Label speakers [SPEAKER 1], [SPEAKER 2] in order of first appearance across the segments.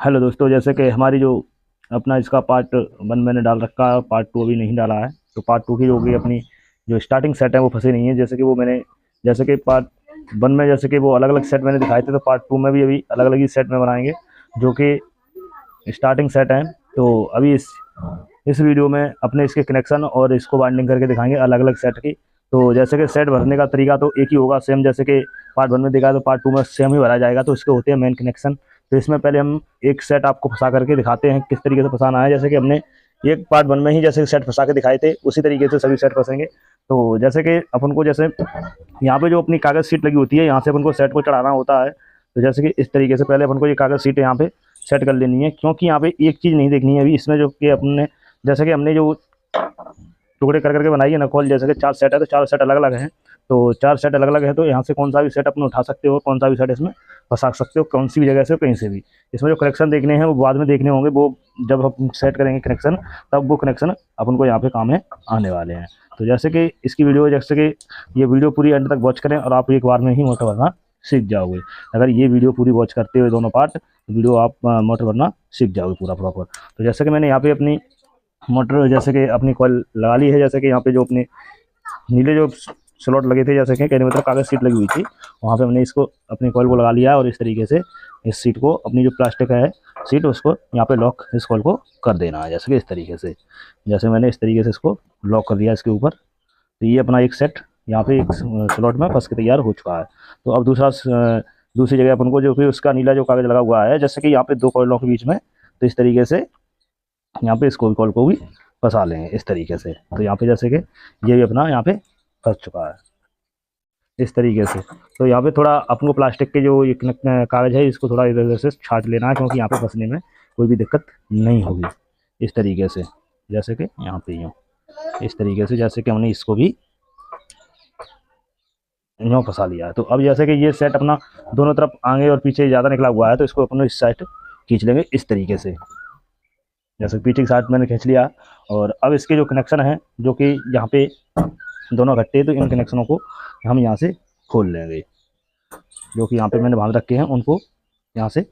[SPEAKER 1] Hello दोस्तों, जैसे कि हमारी जो अपना इसका पार्ट 1 मैंने डाल रखा है, पार्ट 2 अभी नहीं डाला है। तो पार्ट 2 की जो भी अपनी जो स्टार्टिंग सेट है वो फंसी नहीं है। जैसे कि वो मैंने जैसे कि पार्ट 1 में जैसे कि वो अलग अलग सेट मैंने दिखाए थे, तो पार्ट 2 में भी अभी अलग अलग ही सेट में बनाएंगे जो कि स्टार्टिंग सेट है। तो अभी इस वीडियो में अपने इसके कनेक्शन और इसको बाइंडिंग करके दिखाएंगे अलग अलग सेट की। तो जैसे कि सेट भरने का तरीका तो एक ही होगा सेम, जैसे कि पार्ट 1 में देखा तो पार्ट 2 में सेम ही भरा जाएगा। तो इसके होते हैं मेन कनेक्शन। तो इसमें पहले हम एक सेट आपको फंसा करके दिखाते हैं किस तरीके से फंसाना है। जैसे कि हमने एक पार्ट 1 में ही जैसे सेट फंसा के दिखाए थे, उसी तरीके से सभी सेट फंसेंगे। तो जैसे कि अपन को जैसे यहाँ पे जो अपनी कागज शीट लगी होती है, यहाँ से अपन को सेट को चढ़ाना होता है। तो जैसे कि इस तरीके से पहले अपन को ये कागज शीट यहाँ पे सेट कर लेनी है, क्योंकि यहाँ पे एक चीज़ नहीं देखनी है अभी इसमें, जो कि अपने जैसे कि हमने जो टुकड़े कर करके बनाई है ना कॉल, जैसे कि 4 सेट है तो 4 सेट अलग अलग हैं। तो 4 सेट अलग अलग है, तो यहाँ से कौन सा भी सेट अपन उठा सकते हो और कौन सा भी सेट इसमें फंसा सकते हो, कौन सी भी जगह से कहीं से भी। इसमें जो कनेक्शन देखने हैं वो बाद में देखने होंगे, वो जब हम सेट करेंगे कनेक्शन तब वो कनेक्शन अपन को यहाँ पे काम में आने वाले हैं। तो जैसे कि इसकी वीडियो, जैसे कि ये वीडियो पूरी एंड तक वॉच करें और आप एक बार में ही मोटर भरना सीख जाओगे। अगर ये वीडियो पूरी वॉच करते हुए दोनों पार्ट, वीडियो आप मोटर भरना सीख जाओगे पूरा प्रॉपर। तो जैसे कि मैंने यहाँ पे अपनी मोटर जैसे कि अपनी कॉइल लगा ली है। जैसे कि यहाँ पे जो अपने नीले जो स्लॉट लगे थे, जैसे कि कहने मतलब कागज सीट लगी हुई थी, वहाँ पे हमने इसको अपनी कॉइल को लगा लिया और इस तरीके से इस सीट को, अपनी जो प्लास्टिक है सीट, उसको यहाँ पे लॉक इस कॉइल को कर देना है। जैसे कि इस तरीके से, जैसे मैंने इस तरीके से इसको लॉक कर दिया इसके ऊपर। तो ये अपना एक सेट यहाँ पे एक स्लॉट में फंस के तैयार हो चुका है। तो अब दूसरी जगह अपन को जो कि उसका नीला जो कागज लगा हुआ है, जैसे कि यहाँ पे 2 कॉइलों के बीच में, तो इस तरीके से यहाँ पे इसको कॉल को भी फंसा लेंगे इस तरीके से। तो यहाँ पे जैसे कि ये भी अपना यहाँ पे फंस चुका है इस तरीके से। तो यहाँ पे थोड़ा अपन को प्लास्टिक के जो ये कागज है इसको थोड़ा इधर उधर से छाट लेना है, क्योंकि यहाँ पे फंसने में कोई भी दिक्कत नहीं होगी इस तरीके से। जैसे कि यहाँ पे यूँ इस तरीके से, जैसे कि हमने इसको भी यूँ फंसा लिया है। तो अब जैसे कि ये सेट अपना दोनों तरफ आगे और पीछे ज़्यादा निकला हुआ है, तो इसको अपन इस साइड खींच लेंगे इस तरीके से। जैसे पीछे की साइड मैंने खींच लिया। और अब इसके जो कनेक्शन है, जो कि यहाँ पे दोनों इकट्ठे हैं, तो इन कनेक्शनों को हम यहाँ से खोल लेंगे। जो कि यहाँ पे मैंने बांध रखे हैं उनको यहाँ से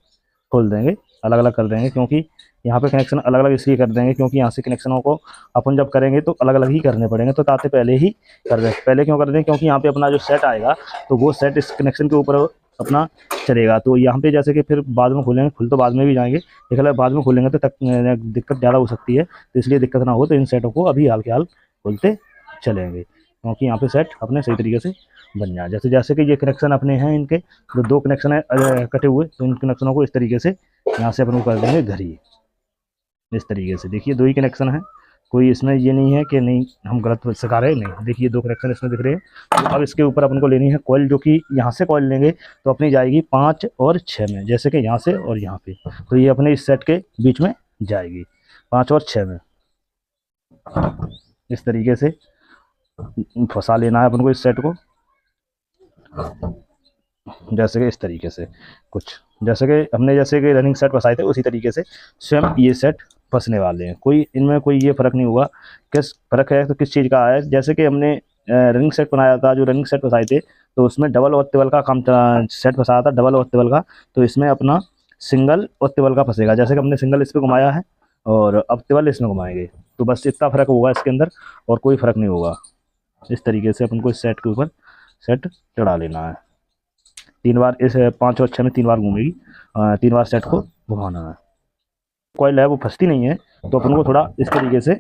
[SPEAKER 1] खोल देंगे, अलग अलग कर देंगे। क्योंकि यहाँ पे कनेक्शन अलग अलग इसलिए कर देंगे क्योंकि यहाँ से कनेक्शनों को अपन जब करेंगे तो अलग अलग ही करने पड़ेंगे। तो ताते पहले ही कर दें, पहले क्यों कर दें, क्योंकि यहाँ पे अपना जो सेट आएगा तो वो सेट इस कनेक्शन के ऊपर अपना चलेगा। तो यहाँ पे जैसे कि फिर बाद में खोलेंगे, खुल तो बाद में भी जाएंगे, लेकिन बाद में खोलेंगे तो तक दिक्कत ज़्यादा हो सकती है। तो इसलिए दिक्कत ना हो तो इन सेटों को अभी हाल के हाल खोलते चलेंगे, क्योंकि यहाँ पे सेट अपने सही तरीके से बन जाए। जैसे जैसे कि ये कनेक्शन अपने हैं, इनके जो 2 कनेक्शन है कटे हुए, तो इन कनेक्शनों को इस तरीके से यहाँ से अपन को कर देंगे घर ही इस तरीके से। देखिए 2 ही कनेक्शन है, कोई इसमें ये नहीं है कि नहीं हम गलत सिखा रहे हैं, नहीं। देखिए 2 कनेक्शन इसमें दिख रहे हैं। तो अब इसके ऊपर अपन को लेनी है कॉइल, जो कि यहाँ से कॉइल लेंगे तो अपनी जाएगी 5 और 6 में, जैसे कि यहाँ से और यहाँ पे। तो ये अपने इस सेट के बीच में जाएगी 5 और 6 में इस तरीके से फंसा लेना है अपन को इस सेट को। जैसे कि इस तरीके से कुछ, जैसे कि हमने जैसे कि रनिंग सेट फंसाए थे उसी तरीके से स्वयं ये सेट फंसने वाले हैं। कोई इनमें कोई ये फ़र्क नहीं हुआ किस फ़र्क है तो किस चीज़ का है। जैसे कि हमने रनिंग सेट बनाया था, जो रनिंग सेट फंसाए थे, तो उसमें डबल और ट्रिपल का काम सेट फंसाया था, डबल और ट्रिपल का। तो इसमें अपना सिंगल और ट्रिपल का फंसेगा। जैसे कि हमने सिंगल इस पर घुमाया है और अब ट्रिपल इसमें घुमाएंगे, तो बस इतना फ़र्क होगा इसके अंदर, और कोई फ़र्क नहीं होगा। इस तरीके से अपन को इस सेट के ऊपर सेट चढ़ा लेना है। 3 बार इस 5 और 6 में 3 बार घूमेगी, 3 बार सेट को घुमाना है। कॉइल है वो फंसती नहीं है, तो अपन को थोड़ा इस तरीके से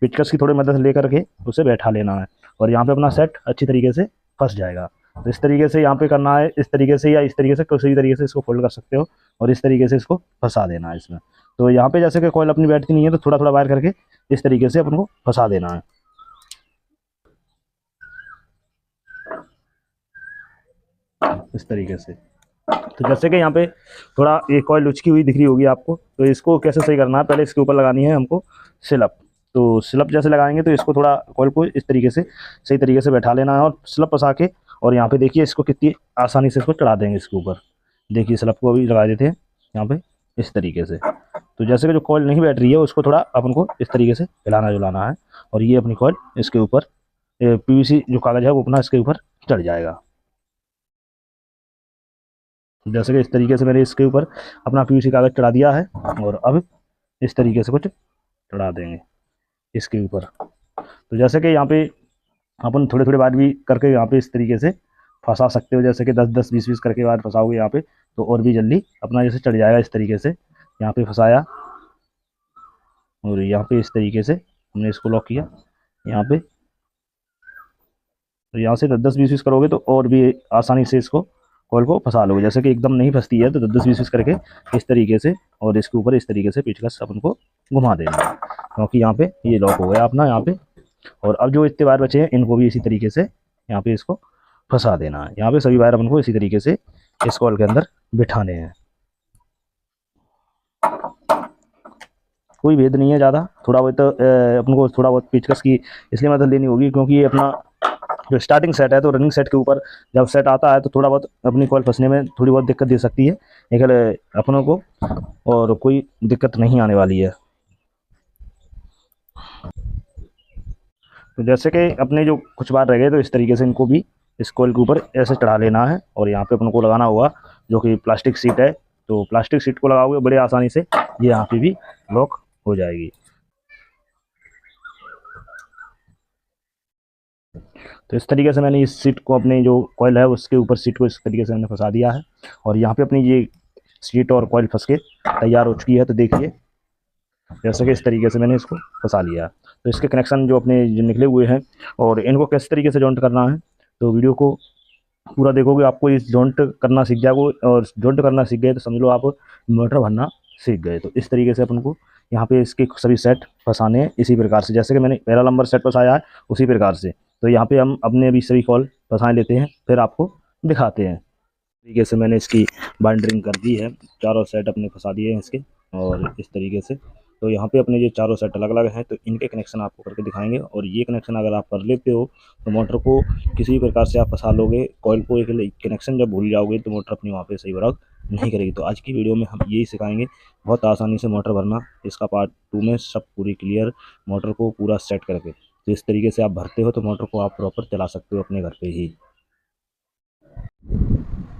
[SPEAKER 1] पिचकस की थोड़ी मदद लेकर के उसे बैठा लेना है, और यहाँ पे अपना सेट अच्छी तरीके से फंस जाएगा। तो इस तरीके से यहाँ पे करना है, इस तरीके से या इस तरीके से, किसी भी तरीके से इसको फोल्ड कर सकते हो और इस तरीके से इसको फंसा देना है इसमें। तो यहाँ पे जैसे कि कॉइल अपनी बैठती नहीं है, तो थोड़ा थोड़ा वायर करके इस तरीके से अपन को फंसा देना है इस तरीके से। तो जैसे कि यहाँ पे थोड़ा एक कॉइल लुचकी हुई दिख रही होगी आपको, तो इसको कैसे सही करना है, पहले इसके ऊपर लगानी है हमको स्लप। तो स्लप जैसे लगाएंगे तो इसको थोड़ा कॉइल को इस तरीके से सही तरीके से बैठा लेना है और स्लप फंसा के, और यहाँ पे देखिए इसको कितनी आसानी से इसको चढ़ा देंगे इसके ऊपर। देखिए स्लप को अभी लगा देते हैं यहाँ पे इस तरीके से। तो जैसे कि जो कॉइल नहीं बैठ रही है उसको थोड़ा अपन को इस तरीके से हिलाना जुलाना है, और ये अपनी कॉइल इसके ऊपर पीवीसी जो कागज़ है वो अपना इसके ऊपर चढ़ जाएगा। जैसे कि इस तरीके से मैंने इसके ऊपर अपना पीवीसी कागज चढ़ा दिया है, और अब इस तरीके से कुछ चढ़ा देंगे इसके ऊपर। तो जैसे कि यहाँ पे अपन थोड़े थोड़े बार भी करके यहाँ पे इस तरीके से फंसा सकते हो, जैसे कि 10-10 20-20 करके बाद फंसाओगे यहाँ पे तो और भी जल्दी अपना जैसे चढ़ जाएगा। इस तरीके से यहाँ पे फंसाया, और यहाँ पे इस तरीके से हमने इसको लॉक किया यहाँ पे। तो यहाँ से 10-10 20-20 करोगे तो और भी आसानी से इसको कॉइल को फंसा लोगे। जैसे कि एकदम नहीं फंसती है तो 10-10 20-20 करके इस तरीके से, और इसके ऊपर इस तरीके से पेचकस अपन को घुमा देना है, क्योंकि यहाँ पे ये लॉक हो गया अपना यहाँ पे। और अब जो इतने वायर बचे हैं इनको भी इसी तरीके से यहाँ पे इसको फंसा देना है। यहाँ पे सभी वायर अपन को इसी तरीके से इस कॉइल के अंदर बिठाने हैं। कोई भेद नहीं है ज़्यादा, थोड़ा बहुत अपन को थोड़ा बहुत पेचकस की इसलिए मदद लेनी होगी क्योंकि ये अपना जो स्टार्टिंग सेट है, तो रनिंग सेट के ऊपर जब सेट आता है तो थोड़ा बहुत अपनी कॉइल फंसने में थोड़ी बहुत दिक्कत दे सकती है, लेकिन अपनों को और कोई दिक्कत नहीं आने वाली है। तो जैसे कि अपने जो कुछ बार रह गए तो इस तरीके से इनको भी इस कॉइल के ऊपर ऐसे चढ़ा लेना है, और यहाँ पे अपन को लगाना होगा जो कि प्लास्टिक सीट है। तो प्लास्टिक सीट को लगाओगे बड़े आसानी से ये यहाँ पे भी लॉक हो जाएगी। तो इस तरीके से मैंने इस सीट को, अपने जो कॉइल है उसके ऊपर सीट को इस तरीके से मैंने फंसा दिया है, और यहाँ पे अपनी ये सीट और कॉइल फंस के तैयार हो चुकी है। तो देखिए जैसे कि इस तरीके से मैंने इसको फंसा लिया। तो इसके कनेक्शन जो अपने जो निकले हुए हैं और इनको किस तरीके से जॉइंट करना है, तो वीडियो को पूरा देखोगे आपको इस जॉइंट करना सीख जाओगे, और जॉइंट करना सीख गए तो समझ लो आप मोटर भरना सीख गए। तो इस तरीके से अपन को यहाँ पे इसके सभी सेट फंसाने हैं इसी प्रकार से, जैसे कि मैंने पहला नंबर सेट फंसाया है उसी प्रकार से। तो यहाँ पे हम अपने भी सभी कॉल फंसा लेते हैं, फिर आपको दिखाते हैं। तरीके से मैंने इसकी बाइंडरिंग कर दी है, चारों सेट अपने फंसा दिए हैं इसके, और इस तरीके से। तो यहाँ पे अपने ये चारों सेट अलग अलग हैं, तो इनके कनेक्शन आपको करके दिखाएंगे। और ये कनेक्शन अगर आप कर लेते हो तो मोटर को किसी भी प्रकार से आप फंसा लोगे। कॉइल को एक कनेक्शन जब भूल जाओगे तो मोटर अपनी वहाँ पे सही वर्क नहीं करेगी। तो आज की वीडियो में हम यही सिखाएंगे बहुत आसानी से मोटर भरना। इसका पार्ट 2 में सब पूरी क्लियर मोटर को पूरा सेट करके, तो इस तरीके से आप भरते हो तो मोटर को आप प्रॉपर चला सकते हो अपने घर पे ही।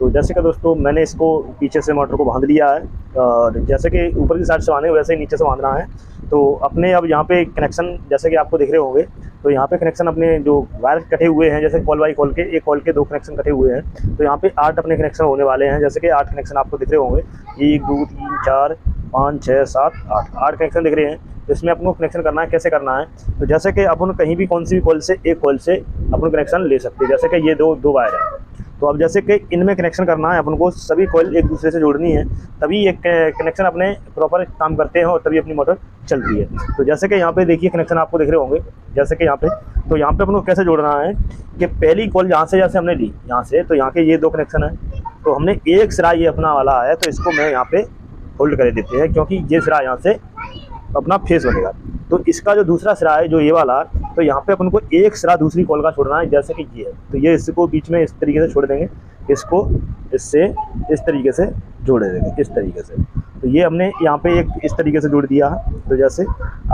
[SPEAKER 1] तो जैसे कि दोस्तों मैंने इसको पीछे से मोटर को बांध लिया है, और जैसे कि ऊपर की साइड से बांधे वैसे ही नीचे से बांधना है। तो अपने अब यहाँ पे कनेक्शन जैसे कि आपको दिख रहे होंगे, तो यहाँ पे कनेक्शन अपने जो वायर कटे हुए हैं, जैसे कॉल बाई कॉल के, एक कॉल के 2 कनेक्शन कटे हुए हैं। तो यहाँ पे 8 अपने कनेक्शन होने वाले हैं, जैसे कि 8 कनेक्शन आपको दिख रहे होंगे, 1 2 3 4 5 6 7 8 कनेक्शन दिख रहे हैं। तो इसमें अपन को कनेक्शन करना है, कैसे करना है, तो जैसे कि अपन कहीं भी कौन सी भी कॉल से, एक कॉल से अपन कनेक्शन ले सकते हैं। जैसे कि ये दो वायर है, तो अब जैसे कि इनमें कनेक्शन करना है अपन को, सभी कॉइल एक दूसरे से जोड़नी है, तभी एक कनेक्शन अपने प्रॉपर काम करते हैं और तभी अपनी मोटर चलती है। तो जैसे कि यहाँ पे देखिए कनेक्शन आपको दिख रहे होंगे, जैसे कि यहाँ पे, तो यहाँ पे अपन को कैसे जोड़ना है कि पहली कॉल यहाँ से जैसे हमने ली यहाँ से, तो यहाँ के ये 2 कनेक्शन है, तो हमने एक सिरा ये अपना वाला है, तो इसको मैं यहाँ पे होल्ड कर देते हैं, क्योंकि ये सिरा यहाँ से अपना फेस बनेगा। तो इसका जो दूसरा सिरा है जो ये वाला, तो यहाँ पे अपन को एक सिरा दूसरी कॉल का छोड़ना है, जैसे कि ये है। तो ये इसको बीच में इस तरीके से छोड़ देंगे, इसको इससे इस तरीके से जोड़ देंगे, इस तरीके से। तो ये हमने यहाँ पे एक इस तरीके से जोड़ दिया है। तो जैसे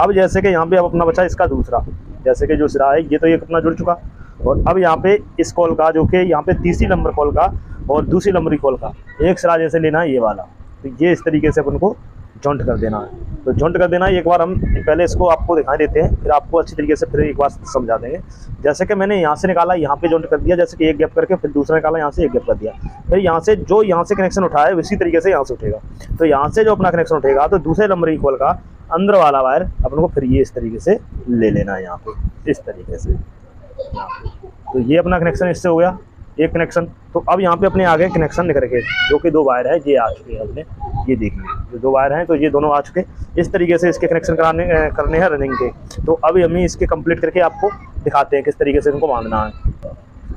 [SPEAKER 1] अब जैसे कि यहाँ पे अब अपना बचा इसका दूसरा, जैसे कि जो सिरा है ये तो एक अपना जुड़ चुका, और अब यहाँ पे इस कॉल का जो कि यहाँ पे तीसरी नंबर कॉल का और दूसरी नंबर कॉल का एक सिरा जैसे लेना है ये वाला। तो ये इस तरीके से अपन को जॉइंट कर देना है। तो जॉइंट कर देना है, एक बार हम पहले इसको आपको दिखा देते हैं, फिर आपको अच्छी तरीके से फिर एक बार समझा देंगे। जैसे कि मैंने यहाँ से निकाला, यहाँ पे जॉइंट कर दिया, जैसे कि एक गैप करके, फिर दूसरा निकाला, यहाँ से एक गैप कर दिया, फिर यहाँ से जो यहाँ से कनेक्शन उठाया है उसी तरीके से यहाँ से उठेगा। तो यहाँ से जो अपना कनेक्शन उठेगा तो दूसरे नंबर की कॉल का अंदर वाला वायर अपन को फिर ये इस तरीके से ले लेना है, यहाँ पे इस तरीके से। तो ये अपना कनेक्शन इससे हो गया एक कनेक्शन। तो अब यहाँ पे अपने आगे कनेक्शन निकल के जो कि 2 वायर है ये आ चुके हैं अपने, ये देखिए जो 2 वायर हैं तो ये दोनों आ चुके। इस तरीके से इसके कनेक्शन करने हैं रनिंग के। तो अभी हम इसके कंप्लीट करके आपको दिखाते हैं किस तरीके से इनको बांधना है।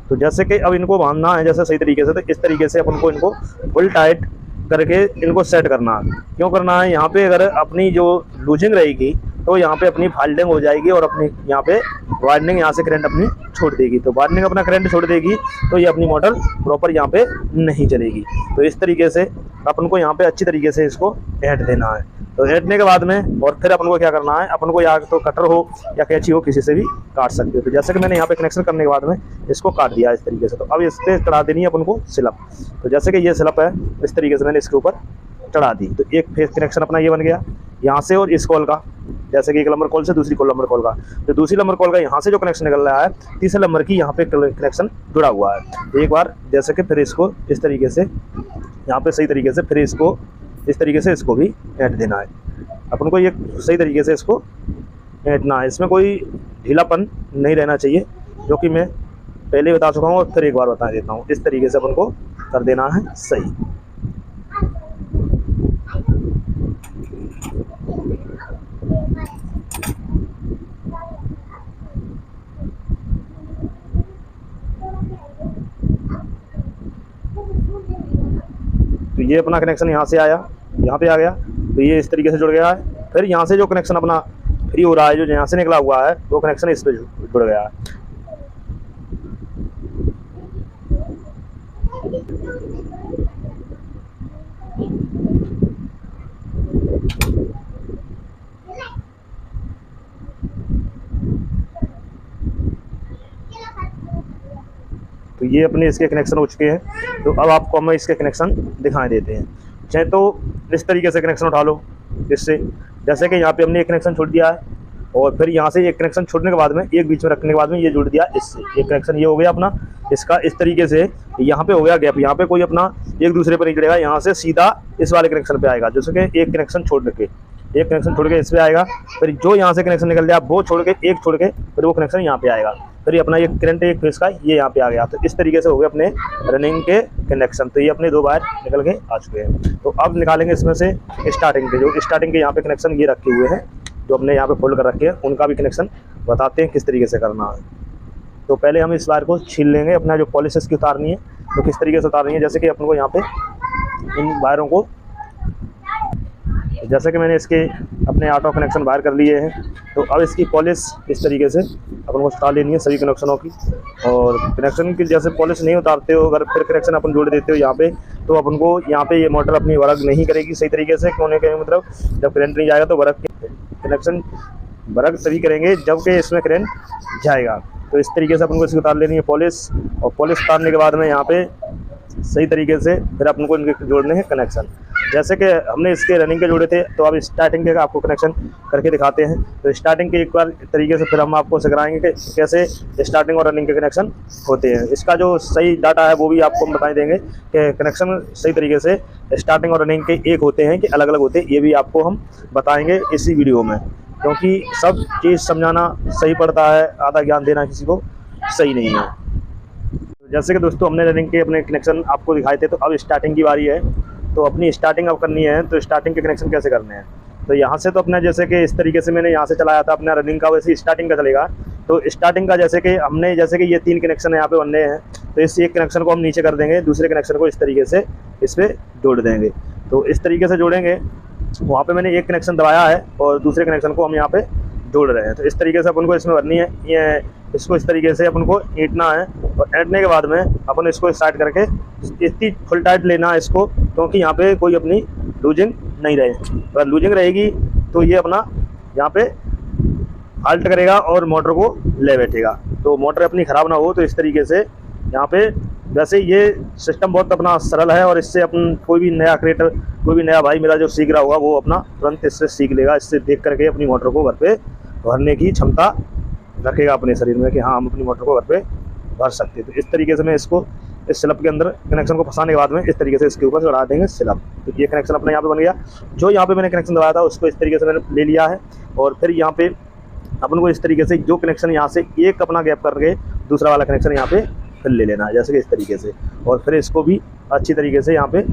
[SPEAKER 1] तो जैसे कि अब इनको बांधना है जैसे सही तरीके से, तो इस तरीके से अपन को इनको फुल टाइट करके इनको सेट करना है। क्यों करना है, यहाँ पे अगर अपनी जो लूजिंग रहेगी तो यहाँ पे अपनी फाल्डिंग हो जाएगी और अपनी यहाँ पे वार्निंग यहाँ से करंट अपनी छोड़ देगी। तो वार्निंग अपना करंट छोड़ देगी तो ये अपनी मोटर प्रॉपर यहाँ पे नहीं चलेगी। तो इस तरीके से अपन को यहाँ पे अच्छी तरीके से इसको ऐड देना है। तो ऐडने के बाद में और फिर अपन को क्या करना है, अपन को या तो कटर हो या कैंची हो, किसी से भी काट सकते हो। तो जैसे कि मैंने यहाँ पे कनेक्शन करने के बाद में इसको काट दिया इस तरीके से। तो अब इस पर चढ़ा देनी है अपन को स्लप। तो जैसे कि ये स्लप है, इस तरीके से मैंने इसके ऊपर चढ़ा दी। तो एक फेस कनेक्शन अपना ये बन गया यहाँ से, और इस कॉल का, जैसे कि एक नंबर कॉल से दूसरी नंबर कॉल का, तो दूसरी नंबर कॉल का यहाँ से जो कनेक्शन निकल रहा है, तीसरे नंबर की यहाँ पे कनेक्शन जुड़ा हुआ है। तो एक बार जैसे कि फिर इसको इस तरीके से यहाँ पे सही तरीके से फिर इसको इस तरीके से इसको भी ऐड देना है। अपन को ये सही तरीके से इसको ऐडना है। इसमें कोई ढीलापन नहीं रहना चाहिए, जो कि मैं पहले बता चुका हूँ और फिर एक बार बता देता हूँ। इस तरीके से अपन को कर देना है सही। तो ये अपना कनेक्शन यहाँ से आया, यहाँ पे आ गया, तो ये इस तरीके से जुड़ गया है। फिर यहाँ से जो कनेक्शन अपना फ्री हो रहा है, जो यहाँ से निकला हुआ है, वो कनेक्शन इस पे जुड़ गया है। तो ये अपने इसके कनेक्शन हो चुके हैं। तो अब आपको हम इसके कनेक्शन दिखाई देते हैं। चाहे तो इस तरीके से कनेक्शन उठा लो इससे, जैसे कि यहाँ पे हमने एक कनेक्शन छोड़ दिया है, और फिर यहाँ से एक कनेक्शन छोड़ने के बाद में एक बीच में रखने के बाद में ये जुड़ दिया इससे। एक कनेक्शन ये हो गया अपना इसका, इस तरीके से यहाँ पे हो गया गैप, यहाँ पे कोई अपना एक दूसरे पर नहीं जुड़ेगा, यहाँ से सीधा इस वाले कनेक्शन पे आएगा। जैसे कि एक कनेक्शन छोड़ के इस पे आएगा, फिर जो यहाँ से कनेक्शन निकल गया वो छोड़ के फिर वो कनेक्शन यहाँ पे आएगा। फिर ये अपना ये करंट एक फेस का ये यहाँ पे आ गया। तो इस तरीके से हो गए अपने रनिंग के कनेक्शन। तो ये अपने दो वायर निकल के आ चुके हैं। तो अब निकालेंगे इसमें से स्टार्टिंग के, जो स्टार्टिंग के यहाँ पे कनेक्शन ये रखे हुए हैं, जो हमने यहाँ पे फोल्ड कर रखे हैं, उनका भी कनेक्शन बताते हैं किस तरीके से करना है। तो पहले हम इस वायर को छील लेंगे, अपना जो पॉलिश इसकी उतारनी है, तो किस तरीके से उतारनी है। जैसे कि अपन को यहाँ पे इन वायरों को, जैसे कि मैंने इसके अपने ऑटो कनेक्शन बाहर कर लिए हैं, तो अब इसकी पॉलिश इस तरीके से अपन को उतार लेनी है सभी कनेक्शनों की। और कनेक्शन की जैसे पॉलिश नहीं उतारते हो, अगर फिर कनेक्शन अपन जोड़ देते हो यहाँ पे, तो अपन को यहाँ पे ये मोटर अपनी वर्क नहीं करेगी सही तरीके से। होने के मतलब जब करंट नहीं जाएगा तो वर्क कनेक्शन वर्क तभी करेंगे जबकि इसमें करंट जाएगा। तो इस तरीके से अपन को इसकी उतार लेनी है पॉलिश, और पॉलिश उतारने के बाद में यहाँ पे सही तरीके से फिर अपन को इनके जोड़ने हैं कनेक्शन। जैसे कि हमने इसके रनिंग के जोड़े थे, तो अब स्टार्टिंग के आपको कनेक्शन करके दिखाते हैं। तो स्टार्टिंग के एक बार तरीके से फिर हम आपको सिखाएंगे कि कैसे स्टार्टिंग और रनिंग के कनेक्शन होते हैं। इसका जो सही डाटा है वो भी आपको हम बता देंगे कि कनेक्शन सही तरीके से स्टार्टिंग और रनिंग के एक होते हैं कि अलग अलग होते हैं, ये भी आपको हम बताएंगे इसी वीडियो में। क्योंकि सब चीज़ समझाना सही पड़ता है, आधा ज्ञान देना किसी को सही नहीं है। जैसे कि दोस्तों हमने रनिंग के अपने कनेक्शन आपको दिखाए थे, तो अब स्टार्टिंग की बारी है। तो अपनी स्टार्टिंग अब करनी है, तो स्टार्टिंग के कनेक्शन कैसे करने हैं। तो यहाँ से तो अपना जैसे कि इस तरीके से मैंने यहाँ से चलाया था अपना रनिंग का, वैसे स्टार्टिंग का चलेगा। तो स्टार्टिंग का जैसे कि हमने जैसे कि ये 3 कनेक्शन यहाँ पे बनने हैं, तो इस एक कनेक्शन को हम नीचे कर देंगे, दूसरे कनेक्शन को इस तरीके से इस पर जोड़ देंगे। तो इस तरीके से जोड़ेंगे, वहाँ पे मैंने एक कनेक्शन दबाया है और दूसरे कनेक्शन को हम यहाँ पे जोड़ रहे हैं। तो इस तरीके से अपन को इसमें भरनी है, ये इसको इस तरीके से अपन को ईंटना है, और ऐंठने के बाद में अपन इसको स्टार्ट करके इतनी फुल टाइट लेना है इसको, क्योंकि यहाँ पे कोई अपनी लूजिंग नहीं रहे। अगर लूजिंग रहेगी तो ये अपना यहाँ पे हाल्ट करेगा और मोटर को ले बैठेगा, तो मोटर अपनी ख़राब ना हो। तो इस तरीके से यहाँ पे वैसे ये सिस्टम बहुत अपना सरल है, और इससे अपन कोई भी नया क्रिएटर, कोई भी नया भाई मेरा जो सीख रहा होगा, वो अपना तुरंत इससे सीख लेगा। इससे देख करके अपनी मोटर को घर पे भरने की क्षमता रखेगा अपने शरीर में कि हाँ हम अपनी मोटर को घर पे भर सकते हैं। तो इस तरीके से मैं इसको इस स्लैब के अंदर कनेक्शन को फंसाने के बाद में इस तरीके से इसके ऊपर चढ़ा देंगे स्लैब। तो ये कनेक्शन अपना यहाँ पे बन गया। जो यहाँ पे मैंने कनेक्शन दबाया था उसको इस तरीके से मैंने ले लिया है, और फिर यहाँ पे अपन को इस तरीके से जो कनेक्शन यहाँ से एक अपना गैप करके दूसरा वाला कनेक्शन यहाँ पे फिर ले लेना है, जैसे कि इस तरीके से, और फिर इसको भी अच्छी तरीके से यहाँ पे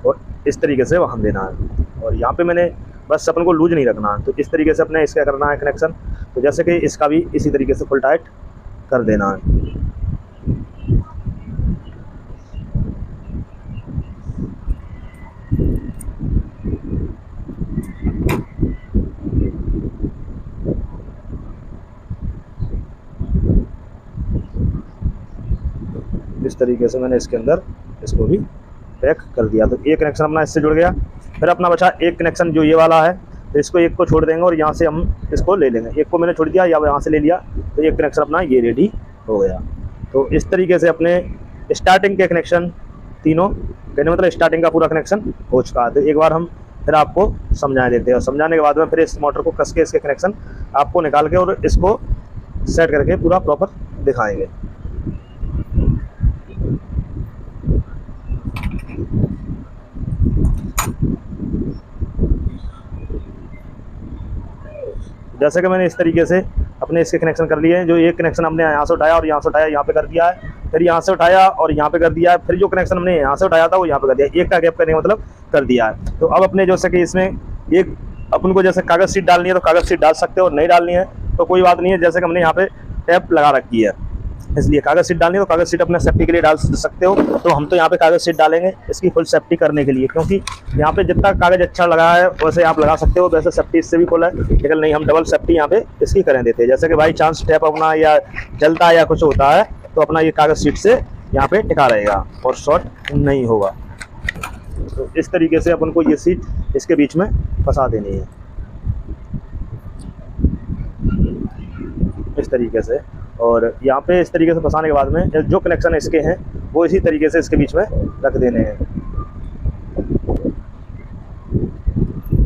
[SPEAKER 1] और इस तरीके से वहाँ देना है। और यहाँ पे मैंने बस अपन को लूज नहीं रखना है, तो इस तरीके से अपने इसका करना है कनेक्शन। तो जैसे कि इसका भी इसी तरीके से फुल टाइट कर देना है। इस तरीके से मैंने इसके अंदर इसको भी पैक कर दिया। तो एक कनेक्शन अपना इससे जुड़ गया। फिर अपना बचा एक कनेक्शन जो ये वाला है, तो इसको एक को छोड़ देंगे और यहाँ से हम इसको ले लेंगे। एक को मैंने छोड़ दिया या यहाँ से ले लिया, तो एक कनेक्शन अपना ये रेडी हो गया। तो इस तरीके से अपने स्टार्टिंग के कनेक्शन तीनों, कहने मतलब स्टार्टिंग का पूरा कनेक्शन हो चुका है। तो एक बार हम फिर आपको समझा देते हैं और समझाने के बाद में फिर इस मोटर को कस के इसके कनेक्शन आपको निकाल के और इसको सेट करके पूरा प्रॉपर दिखाएंगे। जैसे कि मैंने इस तरीके से अपने इसके कनेक्शन कर लिए हैं। जो एक कनेक्शन हमने यहाँ से उठाया और यहाँ से उठाया यहाँ पे कर दिया है, फिर यहाँ से उठाया और यहाँ पे कर दिया है, फिर जो कनेक्शन हमने यहाँ से उठाया था वो यहाँ पे कर दिया, एक का गैप करने का मतलब कर दिया है। तो अब अपने जैसे कि इसमें एक अपन को जैसे कागज़ शीट डालनी है तो कागज़ शीट डाल सकते हो, और नहीं डालनी है तो कोई बात नहीं है। जैसे कि हमने यहाँ पे टैप लगा रखी है, इसलिए कागज़ शीट डालनी है तो कागज़ शीट अपने सेफ्टी के लिए डाल सकते हो। तो हम तो यहाँ पे कागज़ शीट डालेंगे इसकी फुल सेफ्टी करने के लिए, क्योंकि यहाँ पे जितना कागज़ अच्छा लगा है वैसे आप लगा सकते हो, वैसे सेफ्टी इससे भी फुल है, लेकिन नहीं हम डबल सेफ्टी यहाँ पे इसकी करें देते हैं। जैसे कि बाई चांस टैप अपना या जलता है या कुछ होता है तो अपना ये कागज़ शीट से यहाँ पे टिका रहेगा और शॉर्ट नहीं होगा। तो इस तरीके से अपन को ये सीट इसके बीच में फंसा देनी है, इस तरीके से। और यहाँ पे इस तरीके से फंसाने के बाद में जो कनेक्शन इसके हैं वो इसी तरीके से इसके बीच में रख देने हैं।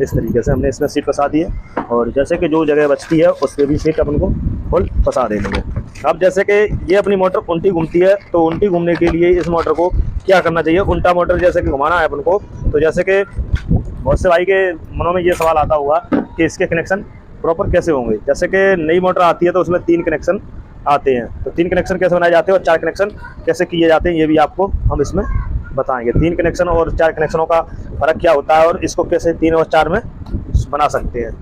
[SPEAKER 1] इस तरीके से हमने इसमें सीट फंसा दी है, और जैसे कि जो जगह बचती है उस पर भी सीट अपन को फुल फंसा देनी है। अब जैसे कि ये अपनी मोटर उल्टी घूमती है, तो उल्टी घूमने के लिए इस मोटर को क्या करना चाहिए, उल्टा मोटर जैसे कि घुमाना है अपन को। तो जैसे कि बहुत से भाई के मनों में ये सवाल आता होगा कि इसके कनेक्शन प्रॉपर कैसे होंगे। जैसे कि नई मोटर आती है तो उसमें 3 कनेक्शन आते हैं, तो 3 कनेक्शन कैसे बनाए जाते हैं और 4 कनेक्शन कैसे किए जाते हैं ये भी आपको हम इसमें बताएंगे। 3 कनेक्शन और 4 कनेक्शनों का फ़र्क क्या होता है और इसको कैसे 3 और 4 में बना सकते हैं।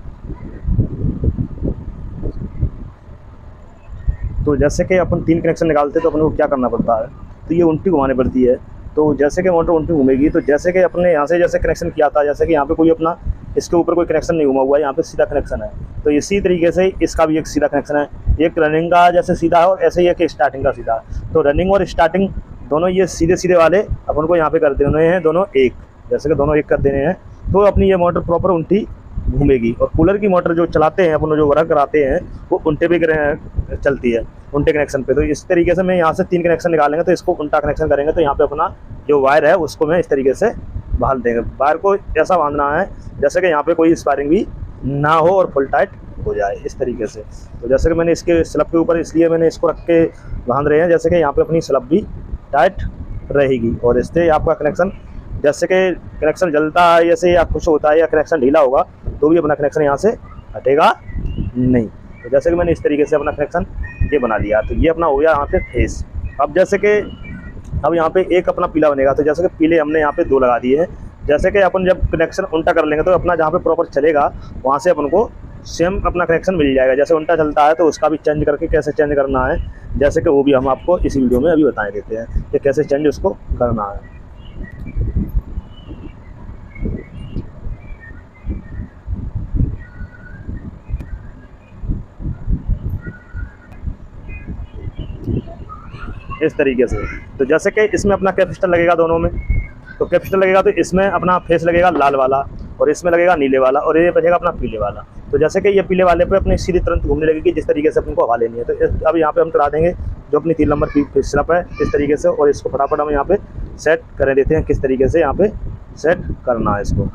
[SPEAKER 1] तो जैसे कि अपन 3 कनेक्शन निकालते हैं तो अपन को क्या करना पड़ता है, तो ये उल्टी घुमानी पड़ती है। तो जैसे कि मोटर उल्टी घूमेगी, तो जैसे कि अपने यहाँ से जैसे कनेक्शन किया था, जैसे कि यहाँ पे कोई अपना इसके ऊपर कोई कनेक्शन नहीं घुमा हुआ है, यहाँ पे सीधा कनेक्शन है, तो इसी तरीके से इसका भी एक सीधा कनेक्शन है। एक रनिंग का जैसे सीधा है और ऐसे ही एक स्टार्टिंग का सीधा है। तो रनिंग और स्टार्टिंग दोनों ये सीधे सीधे वाले अपन को यहाँ पे कर देने हैं, दोनों एक, जैसे कि दोनों एक कर देने हैं, तो अपनी ये मोटर प्रॉपर उल्टी घूमेगी। और कूलर की मोटर जो चलाते हैं अपन जो वर्क कराते हैं वो उल्टे पे चलती है, उल्टे कनेक्शन पे। तो इस तरीके से मैं यहाँ से 3 कनेक्शन निकालेंगे तो इसको उल्टा कनेक्शन करेंगे, तो यहाँ पे अपना जो वायर है उसको मैं इस तरीके से बांध देंगे। वायर को ऐसा बांधना है जैसे कि यहाँ पे कोई स्पायरिंग भी ना हो और फुल टाइट हो जाए, इस तरीके से। तो जैसे कि मैंने इसके स्लब के ऊपर इसलिए मैंने इसको रख के बांध रहे हैं, जैसे कि यहाँ पे अपनी स्लब भी टाइट रहेगी। और इससे आपका कनेक्शन, जैसे कि कनेक्शन जलता है जैसे या कुछ होता है या कनेक्शन ढीला होगा तो भी अपना कनेक्शन यहाँ से हटेगा नहीं। तो जैसे कि मैंने इस तरीके से अपना कनेक्शन ये बना लिया, तो ये अपना हो गया यहाँ पे फेस। अब जैसे कि अब यहाँ पे एक अपना पीला बनेगा, तो जैसे कि पीले हमने यहाँ पे 2 लगा दिए हैं। जैसे कि अपन जब कनेक्शन उल्टा कर लेंगे तो अपना जहाँ पे प्रॉपर चलेगा वहाँ से अपन को सेम अपना कनेक्शन मिल जाएगा। जैसे उल्टा चलता है तो उसका भी चेंज करके कैसे चेंज करना है, जैसे कि वो भी हम आपको इसी वीडियो में अभी बता देते हैं कि कैसे चेंज उसको करना है। इस तरीके से। तो जैसे कि इसमें अपना कैपेसिटर लगेगा दोनों में, तो कैपेसिटर लगेगा तो इसमें अपना फेस लगेगा लाल वाला और इसमें लगेगा नीले वाला और ये बचेगा अपना पीले वाला। तो जैसे कि ये पीले वाले पे अपनी सीधी तुरंत घूमने लगेगी जिस तरीके से अपन को हवा लेनी है। तो अब यहाँ पे हम करा देंगे जो अपनी 3 नंबर की स्लप है इस तरीके से, और इसको फटाफट हम यहाँ पे सेट कर देते हैं किस तरीके से यहाँ पे सेट करना है इसको।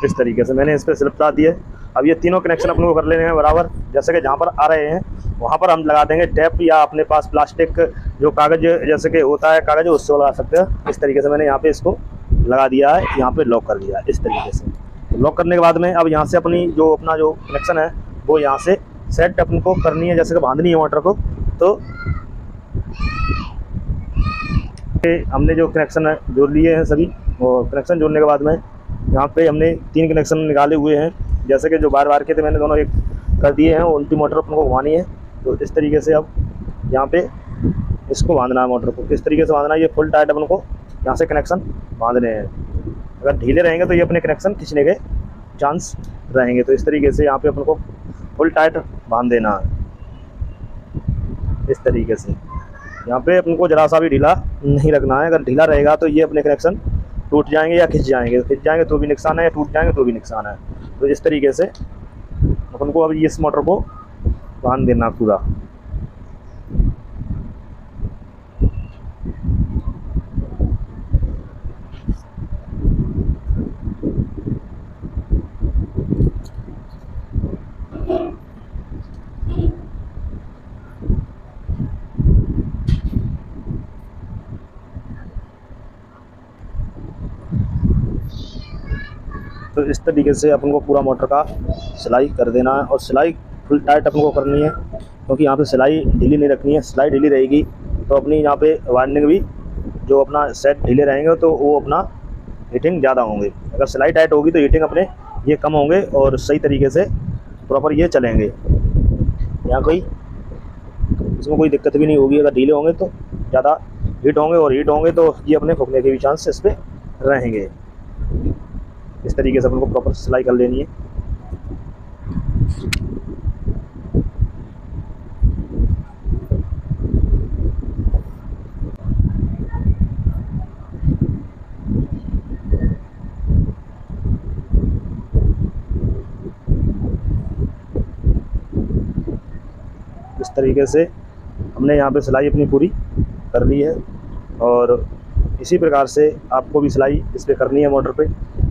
[SPEAKER 1] इस तरीके से मैंने इस पर स्लिप लगा दी है। अब ये तीनों कनेक्शन अपन को कर लेने हैं बराबर। जैसे कि जहाँ पर आ रहे हैं वहाँ पर हम लगा देंगे टैप, या अपने पास प्लास्टिक जो कागज़ जैसे कि होता है कागज़ उससे लगा सकते हैं। इस तरीके से मैंने यहाँ पे इसको लगा दिया है, यहाँ पे लॉक कर दिया है इस तरीके से। तो लॉक करने के बाद में अब यहाँ से अपनी जो अपना जो कनेक्शन है वो यहाँ से सेट अपन को करनी है, जैसे कि बांधनी है मोटर को। तो हमने जो कनेक्शन जोड़ लिए हैं सभी, और कनेक्शन जोड़ने के बाद में यहाँ पे हमने 3 कनेक्शन निकाले हुए हैं, जैसे कि जो बार बार के थे मैंने दोनों एक कर दिए हैं। उल्टी मोटर अपन को घुमानी है, तो इस तरीके से अब यहाँ पे इसको बांधना है मोटर को। किस तरीके से बांधना है, ये फुल टाइट अपन को यहाँ से कनेक्शन बांधने हैं। अगर ढीले रहेंगे तो ये अपने कनेक्शन खींचने के चांस रहेंगे। तो इस तरीके से यहाँ पे अपन को फुल टाइट बांध देना है। इस तरीके से यहाँ पे अपन को जरा सा भी ढीला नहीं रखना है। अगर ढीला रहेगा तो ये अपने कनेक्शन टूट जाएंगे या खिंच जाएंगे। खिंच जाएंगे तो भी नुकसान है, या टूट जाएंगे तो भी नुकसान है। तो इस तरीके से अपन को अब इस मोटर को बांध देना पूरा। तो इस तरीके से अपन को पूरा मोटर का सिलाई कर देना है। और सिलाई फुल टाइट अपन को करनी है, क्योंकि यहाँ पे सिलाई ढीली नहीं रखनी है। सिलाई ढीली रहेगी तो अपनी यहाँ पे वायरिंग भी जो अपना सेट ढीले रहेंगे तो वो अपना हीटिंग ज़्यादा होंगे। अगर सिलाई टाइट होगी तो हीटिंग अपने ये कम होंगे और सही तरीके से प्रॉपर ये चलेंगे। यहाँ कोई इसमें कोई दिक्कत भी नहीं होगी। अगर ढीले होंगे तो ज़्यादा हीट होंगे, और हीट होंगे तो ये अपने फूकने के भी चांस इस पर रहेंगे। इस तरीके से अपन को प्रॉपर सिलाई कर लेनी है। इस तरीके से हमने यहाँ पे सिलाई अपनी पूरी कर ली है। और इसी प्रकार से आपको भी सिलाई इस पर करनी है मोटर पे।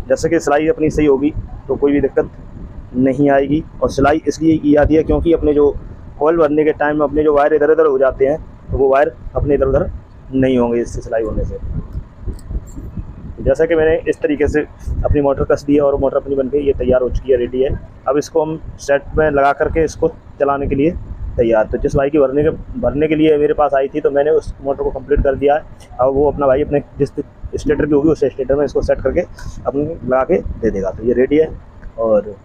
[SPEAKER 1] जैसे कि सिलाई अपनी सही होगी तो कोई भी दिक्कत नहीं आएगी। और सिलाई इसलिए की जाती है क्योंकि अपने जो ऑयल भरने के टाइम में अपने जो वायर इधर उधर हो जाते हैं तो वो वायर अपने इधर उधर नहीं होंगे इससे सिलाई होने से। जैसा कि मैंने इस तरीके से अपनी मोटर कस दी है और मोटर अपनी बनके ये तैयार हो चुकी है, रेडी है। अब इसको हम सेट में लगा करके इसको चलाने के लिए तैयार। तो जिस भाई की भरने के लिए मेरे पास आई थी तो मैंने उस मोटर को कंप्लीट कर दिया है। अब वो अपना भाई अपने जिस स्टेटर की होगी उस स्टेटर में इसको सेट करके अपने लगा के दे देगा। तो ये रेडी है और